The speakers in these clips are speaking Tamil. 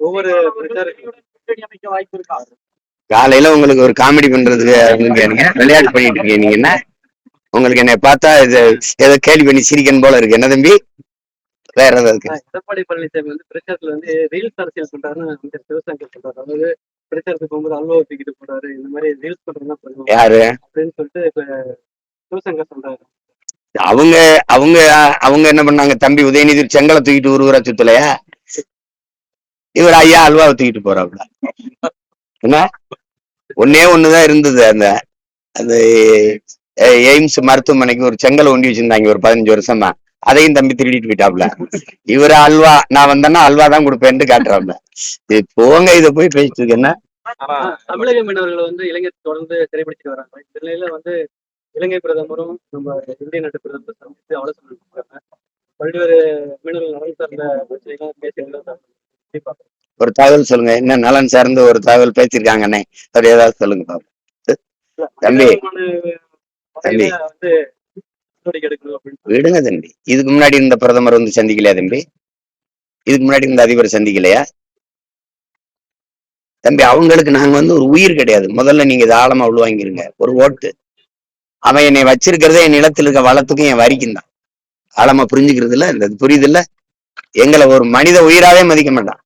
ஒவ்வொரு வாய்ப்பு இருக்கா? காலையில உங்களுக்கு ஒரு காமெடி பண்றதுக்கு விளையாட்டு பண்ணிட்டு இருக்கீங்க நீங்க என்ன? உங்களுக்கு என்னை பார்த்தா இது ஏதோ கேள்வி பண்ணி சிரிக்கணும் போல இருக்கு என்ன தம்பி? வேற ஏதாவது எடப்பாடி பழனிசாமி வந்து பிரச்சாரத்துல வந்து ரீல்ஸ் அரசியல் பண்றாருன்னு சிவசங்கர் சொல்றாரு. அதாவது பிரச்சாரத்துக்கு போகும்போது அல்வா தூக்கிட்டு போறாரு, இந்த மாதிரி ரீல்ஸ் பண்றதுன்னா யாரு அப்படின்னு சொல்லிட்டு இப்ப சிவசங்கர் சொல்றாரு. அவங்க அவங்க அவங்க என்ன பண்ணாங்க? தம்பி உதயநிதி செங்கலை தூக்கிட்டு ஊரா சுத்தலையா? இவர் ஐயா அல்வாவை தூக்கிட்டு போறாப்ல. என்ன ஒன்னே ஒண்ணுதான் இருந்தது. அந்த எய்ம்ஸ் மருத்துவமனைக்கு ஒரு செங்கலை ஒண்டி வச்சிருந்தாங்க ஒரு 15 வருஷமா. அதையும் தம்பி திருடிட்டு போயிட்டாப்ல. இவரு அல்வா நான் வந்தேன்னா அல்வா தான் கொடுப்பேன்னு காட்டுறாப்ல. போங்க இதை போய் பேசிட்டு இருக்கு என்ன? தமிழக மீனவர்களை வந்து இலங்கை தொடர்ந்து சிறைப்படுத்திட்டு வராங்க. இந்த நிலையில வந்து இலங்கை பிரதமரும் நம்ம இந்திய நாட்டு பிரதமர் சந்தித்து ஆலோசனை இருக்காங்க. பல்வேறு மீனவர்கள் நலன் சார்ந்த பிரச்சனைகள் பேசியிருக்காங்க. ஒரு தகவல் சொல்லுங்க, என்ன நலன் சார்ந்த ஒரு தகவல் பேசியிருக்காங்கண்ணே, அப்படி ஏதாவது சொல்லுங்க பாப்போம். தம்பி தம்பி விடுங்க தம்பி. இதுக்கு முன்னாடி இந்த பிரதமர் வந்து சந்திக்கலையா தம்பி? இதுக்கு முன்னாடி இந்த அதிபர் சந்திக்கலையா தம்பி? அவங்களுக்கு நாங்க வந்து ஒரு உயிர் கிடையாது. முதல்ல நீங்க இதை ஆழமா உள்வாங்கிருங்க. ஒரு ஓட்டு அவன் என்னை வச்சிருக்கிறதே என் நிலத்தில் இருக்க வளத்துக்கும் என் வரிக்கும் தான். ஆழமா புரிஞ்சுக்கிறது இல்ல, இந்த புரியுது இல்ல? எங்களை ஒரு மனித உயிராவே மதிக்க மாட்டான்.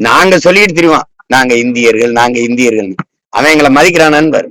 நாங்க சொல்லிட்டு தெரியுவோம் நாங்க இந்தியர்கள் நாங்க இந்தியர்கள். அவன் எங்களை மதிக்கிறானு பாரு.